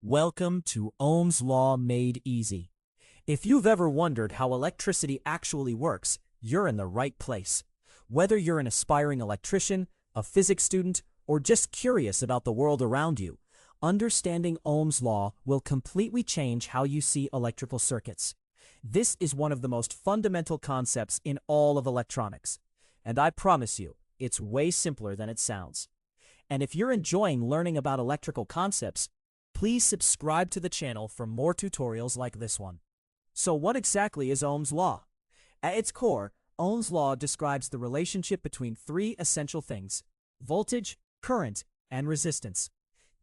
Welcome to Ohm's Law Made Easy. If you've ever wondered how electricity actually works, you're in the right place. Whether you're an aspiring electrician, a physics student, or just curious about the world around you, understanding Ohm's Law will completely change how you see electrical circuits. This is one of the most fundamental concepts in all of electronics, and I promise you, it's way simpler than it sounds. And if you're enjoying learning about electrical concepts, please subscribe to the channel for more tutorials like this one. So what exactly is Ohm's Law? At its core, Ohm's Law describes the relationship between three essential things: voltage, current, and resistance.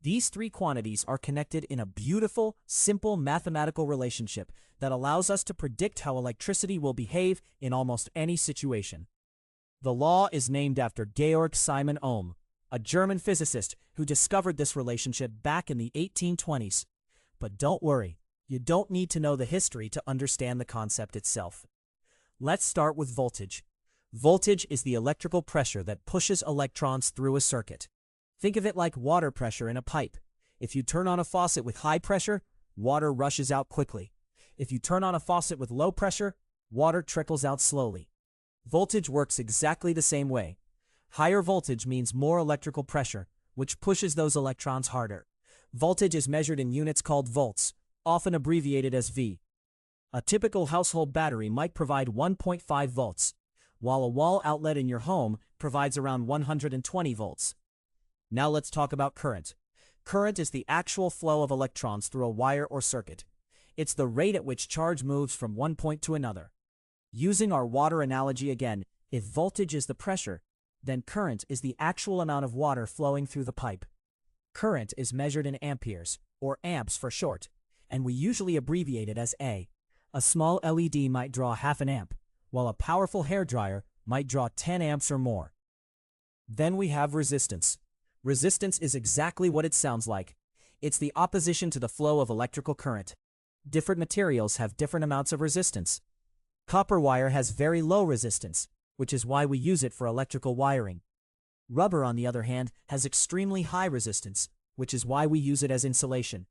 These three quantities are connected in a beautiful, simple mathematical relationship that allows us to predict how electricity will behave in almost any situation. The law is named after Georg Simon Ohm, a German physicist who discovered this relationship back in the 1820s. But don't worry, you don't need to know the history to understand the concept itself. Let's start with voltage. Voltage is the electrical pressure that pushes electrons through a circuit. Think of it like water pressure in a pipe. If you turn on a faucet with high pressure, water rushes out quickly. If you turn on a faucet with low pressure, water trickles out slowly. Voltage works exactly the same way. Higher voltage means more electrical pressure, which pushes those electrons harder. Voltage is measured in units called volts, often abbreviated as V. A typical household battery might provide 1.5 volts, while a wall outlet in your home provides around 120 volts. Now let's talk about current. Current is the actual flow of electrons through a wire or circuit. It's the rate at which charge moves from one point to another. Using our water analogy again, if voltage is the pressure, then current is the actual amount of water flowing through the pipe. Current is measured in amperes, or amps for short, and we usually abbreviate it as A. A small LED might draw half an amp, while a powerful hairdryer might draw 10 amps or more. Then we have resistance. Resistance is exactly what it sounds like. It's the opposition to the flow of electrical current. Different materials have different amounts of resistance. Copper wire has very low resistance, which is why we use it for electrical wiring. Rubber, on the other hand, has extremely high resistance, which is why we use it as insulation.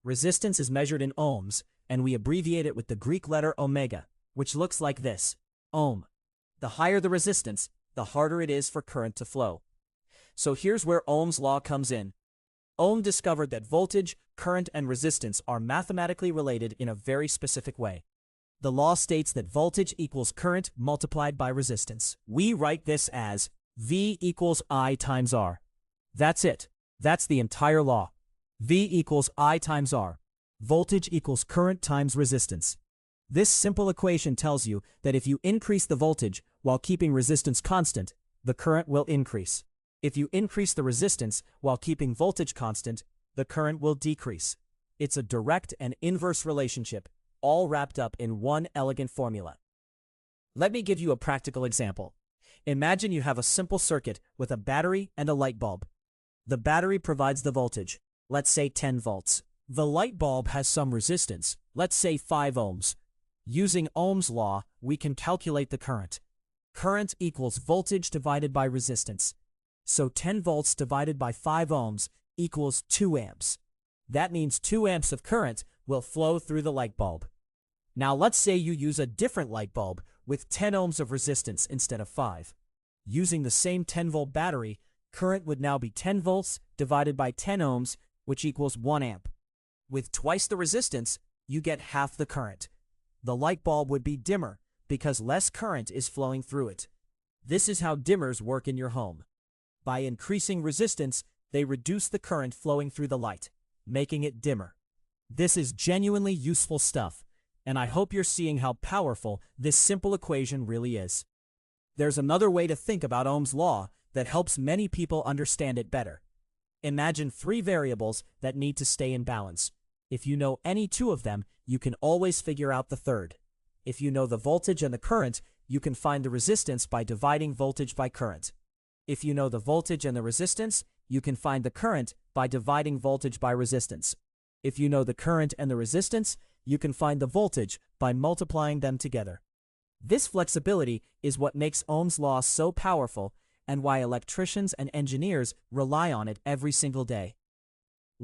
Resistance is measured in ohms, and we abbreviate it with the Greek letter omega, which looks like this: ohm. The higher the resistance, the harder it is for current to flow. So here's where Ohm's law comes in. Ohm discovered that voltage, current, and resistance are mathematically related in a very specific way. The law states that voltage equals current multiplied by resistance. We write this as V equals I times R. That's it. That's the entire law. V equals I times R. Voltage equals current times resistance. This simple equation tells you that if you increase the voltage while keeping resistance constant, the current will increase. If you increase the resistance while keeping voltage constant, the current will decrease. It's a direct and inverse relationship, all wrapped up in one elegant formula. Let me give you a practical example. Imagine you have a simple circuit with a battery and a light bulb. The battery provides the voltage, let's say 10 volts. The light bulb has some resistance, let's say 5 ohms. Using Ohm's law, we can calculate the current. Current equals voltage divided by resistance. So 10 volts divided by 5 ohms equals 2 amps. That means 2 amps of current will flow through the light bulb. Now let's say you use a different light bulb with 10 ohms of resistance instead of 5. Using the same 10-volt battery, current would now be 10 volts divided by 10 ohms, which equals 1 amp. With twice the resistance, you get half the current. The light bulb would be dimmer because less current is flowing through it. This is how dimmers work in your home. By increasing resistance, they reduce the current flowing through the light, making it dimmer. This is genuinely useful stuff, and I hope you're seeing how powerful this simple equation really is. There's another way to think about Ohm's law that helps many people understand it better. Imagine 3 variables that need to stay in balance. If you know any 2 of them, you can always figure out the third. If you know the voltage and the current, you can find the resistance by dividing voltage by current. If you know the voltage and the resistance, you can find the current by dividing voltage by resistance. If you know the current and the resistance, you can find the voltage by multiplying them together. This flexibility is what makes Ohm's law so powerful and why electricians and engineers rely on it every single day.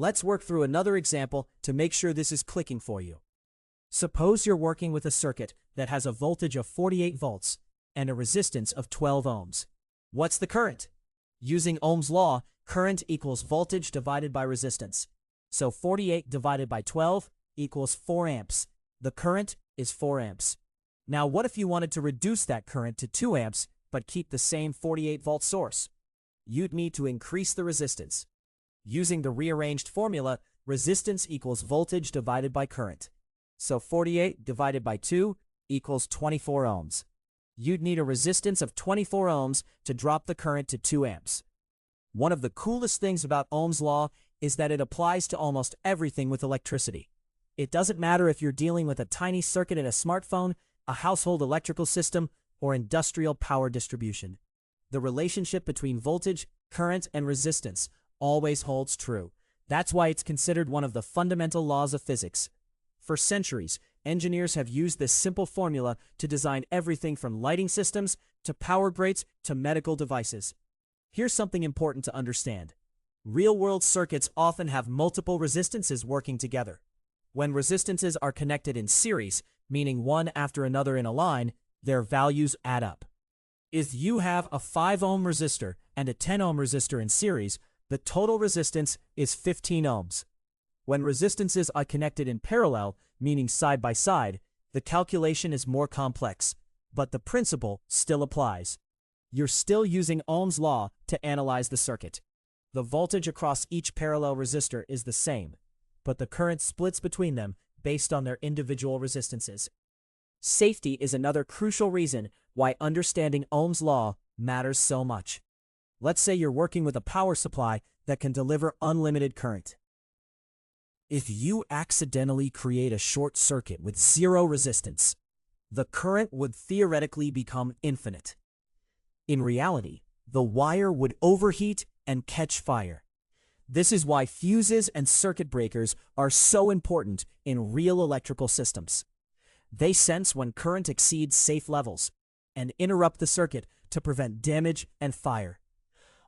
Let's work through another example to make sure this is clicking for you. Suppose you're working with a circuit that has a voltage of 48 volts and a resistance of 12 ohms. What's the current? Using Ohm's law, current equals voltage divided by resistance. So 48 divided by 12 equals 4 amps. The current is 4 amps. Now what if you wanted to reduce that current to 2 amps but keep the same 48 volt source? You'd need to increase the resistance. Using the rearranged formula, resistance equals voltage divided by current. So 48 divided by 2 equals 24 ohms. You'd need a resistance of 24 ohms to drop the current to 2 amps. One of the coolest things about Ohm's law is that it applies to almost everything with electricity. It doesn't matter if you're dealing with a tiny circuit in a smartphone, a household electrical system, or industrial power distribution. The relationship between voltage, current, and resistance always holds true. That's why it's considered one of the fundamental laws of physics. For centuries, engineers have used this simple formula to design everything from lighting systems to power grids to medical devices. Here's something important to understand. Real-world circuits often have multiple resistances working together. When resistances are connected in series, meaning one after another in a line, their values add up. If you have a 5 ohm resistor and a 10 ohm resistor in series, the total resistance is 15 ohms. When resistances are connected in parallel, meaning side by side, the calculation is more complex, but the principle still applies. You're still using Ohm's law to analyze the circuit. The voltage across each parallel resistor is the same, but the current splits between them based on their individual resistances. Safety is another crucial reason why understanding Ohm's law matters so much. Let's say you're working with a power supply that can deliver unlimited current. If you accidentally create a short circuit with zero resistance, the current would theoretically become infinite. In reality, the wire would overheat and catch fire. This is why fuses and circuit breakers are so important in real electrical systems. They sense when current exceeds safe levels and interrupt the circuit to prevent damage and fire.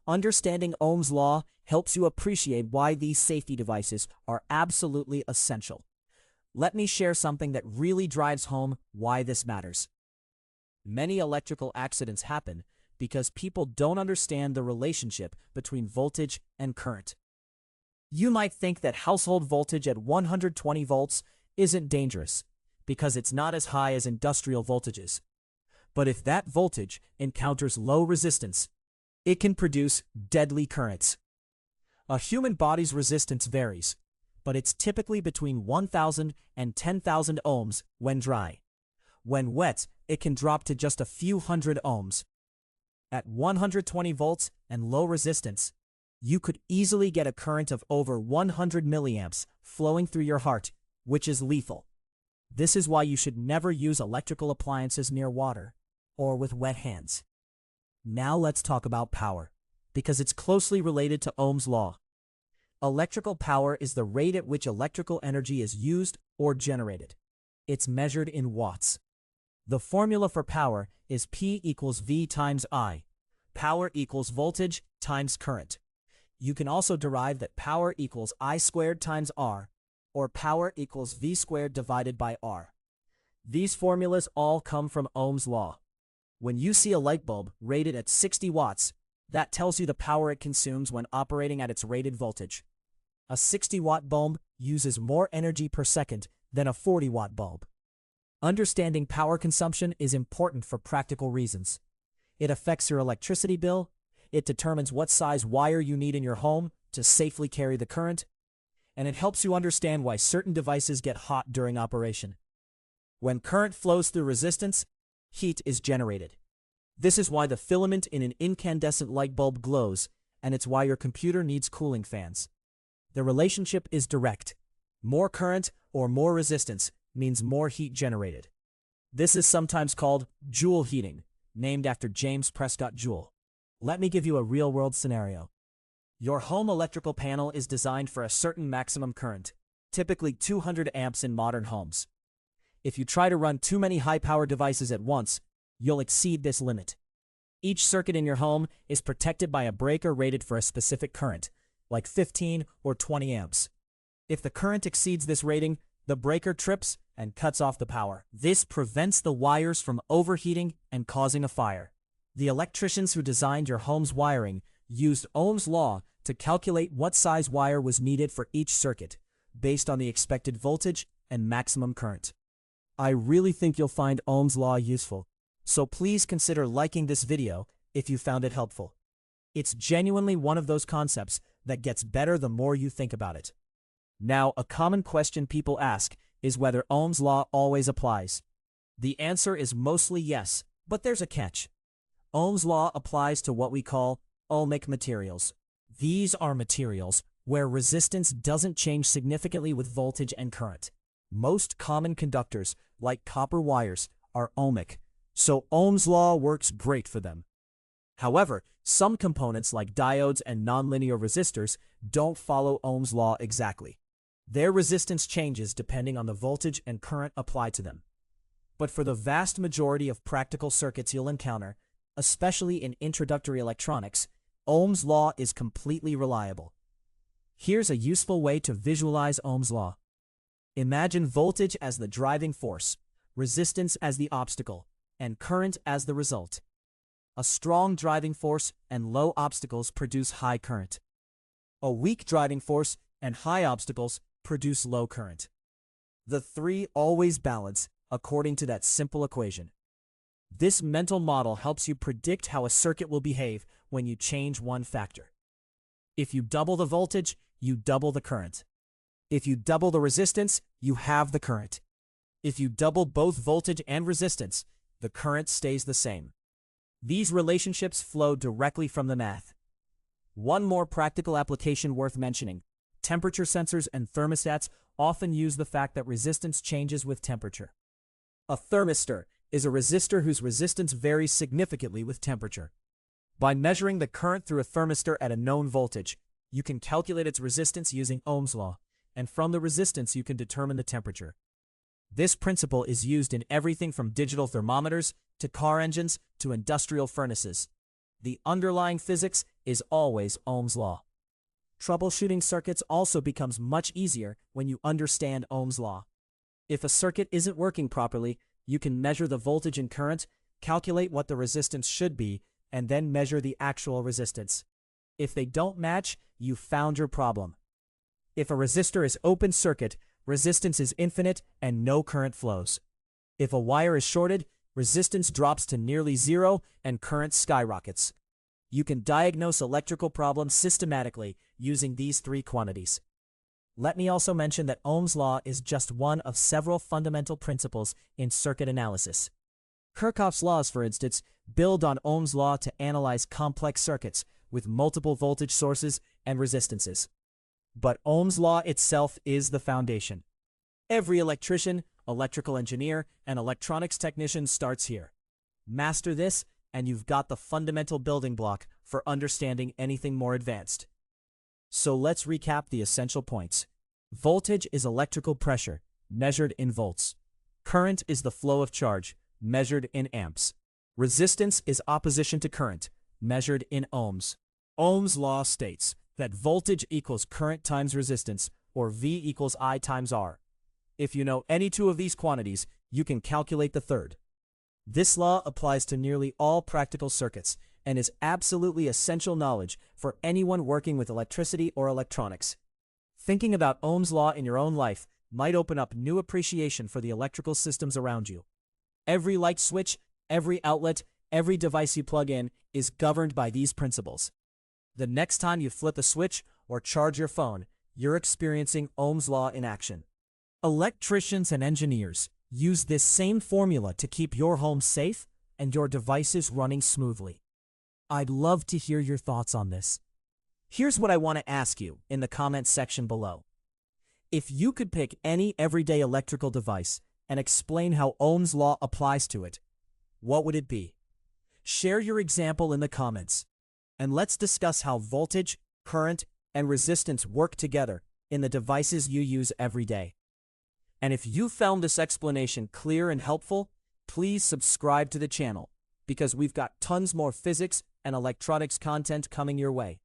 Understanding Ohm's law helps you appreciate why these safety devices are absolutely essential. Let me share something that really drives home why this matters. Many electrical accidents happen because people don't understand the relationship between voltage and current. You might think that household voltage at 120 volts isn't dangerous because it's not as high as industrial voltages. But if that voltage encounters low resistance, it can produce deadly currents. A human body's resistance varies, but it's typically between 1,000 and 10,000 ohms when dry. When wet, it can drop to just a few hundred ohms. At 120 volts and low resistance, you could easily get a current of over 100 milliamps flowing through your heart, which is lethal. This is why you should never use electrical appliances near water or with wet hands. Now let's talk about power, because it's closely related to Ohm's law. Electrical power is the rate at which electrical energy is used or generated. It's measured in watts. The formula for power is P equals V times I. Power equals voltage times current. You can also derive that power equals I squared times R, or power equals V squared divided by R. These formulas all come from Ohm's law. When you see a light bulb rated at 60 watts, that tells you the power it consumes when operating at its rated voltage. A 60-watt bulb uses more energy per second than a 40-watt bulb. Understanding power consumption is important for practical reasons. It affects your electricity bill, it determines what size wire you need in your home to safely carry the current, and it helps you understand why certain devices get hot during operation. When current flows through resistance, heat is generated. This is why the filament in an incandescent light bulb glows, and it's why your computer needs cooling fans. The relationship is direct. More current or more resistance means more heat generated. This is sometimes called Joule heating, named after James Prescott Joule. Let me give you a real-world scenario. Your home electrical panel is designed for a certain maximum current, typically 200 amps in modern homes. If you try to run too many high-power devices at once, you'll exceed this limit. Each circuit in your home is protected by a breaker rated for a specific current, like 15 or 20 amps. If the current exceeds this rating, the breaker trips and cuts off the power. This prevents the wires from overheating and causing a fire. The electricians who designed your home's wiring used Ohm's law to calculate what size wire was needed for each circuit, based on the expected voltage and maximum current. I really think you'll find Ohm's law useful, so please consider liking this video if you found it helpful. It's genuinely one of those concepts that gets better the more you think about it. Now, a common question people ask is whether Ohm's law always applies. The answer is mostly yes, but there's a catch. Ohm's law applies to what we call ohmic materials. These are materials where resistance doesn't change significantly with voltage and current. Most common conductors, like copper wires, are ohmic, so Ohm's law works great for them. However, some components like diodes and nonlinear resistors don't follow Ohm's law exactly. Their resistance changes depending on the voltage and current applied to them. But for the vast majority of practical circuits you'll encounter, especially in introductory electronics, Ohm's law is completely reliable. Here's a useful way to visualize Ohm's law. Imagine voltage as the driving force, resistance as the obstacle, and current as the result. A strong driving force and low obstacles produce high current. A weak driving force and high obstacles produce low current. The three always balance according to that simple equation. This mental model helps you predict how a circuit will behave when you change one factor. If you double the voltage, you double the current. If you double the resistance, you halve the current. If you double both voltage and resistance, the current stays the same. These relationships flow directly from the math. One more practical application worth mentioning: temperature sensors and thermostats often use the fact that resistance changes with temperature. A thermistor is a resistor whose resistance varies significantly with temperature. By measuring the current through a thermistor at a known voltage, you can calculate its resistance using Ohm's law, and from the resistance you can determine the temperature. This principle is used in everything from digital thermometers to car engines to industrial furnaces. The underlying physics is always Ohm's law. Troubleshooting circuits also becomes much easier when you understand Ohm's law. If a circuit isn't working properly, you can measure the voltage and current, calculate what the resistance should be, and then measure the actual resistance. If they don't match, you've found your problem. If a resistor is open circuit, resistance is infinite and no current flows. If a wire is shorted, resistance drops to nearly zero and current skyrockets. You can diagnose electrical problems systematically using these three quantities. Let me also mention that Ohm's law is just one of several fundamental principles in circuit analysis. Kirchhoff's laws, for instance, build on Ohm's law to analyze complex circuits with multiple voltage sources and resistances. But Ohm's law itself is the foundation. Every electrician, electrical engineer, and electronics technician starts here. Master this, and you've got the fundamental building block for understanding anything more advanced. So let's recap the essential points. Voltage is electrical pressure, measured in volts. Current is the flow of charge, measured in amps. Resistance is opposition to current, measured in ohms. Ohm's law states that voltage equals current times resistance, or V equals I times R. If you know any two of these quantities, you can calculate the third. This law applies to nearly all practical circuits and is absolutely essential knowledge for anyone working with electricity or electronics. Thinking about Ohm's law in your own life might open up new appreciation for the electrical systems around you. Every light switch, every outlet, every device you plug in is governed by these principles. The next time you flip a switch or charge your phone, you're experiencing Ohm's law in action. Electricians and engineers use this same formula to keep your home safe and your devices running smoothly. I'd love to hear your thoughts on this. Here's what I want to ask you in the comments section below. If you could pick any everyday electrical device and explain how Ohm's law applies to it, what would it be? Share your example in the comments, and let's discuss how voltage, current, and resistance work together in the devices you use every day. And if you found this explanation clear and helpful, please subscribe to the channel, because we've got tons more physics and electronics content coming your way.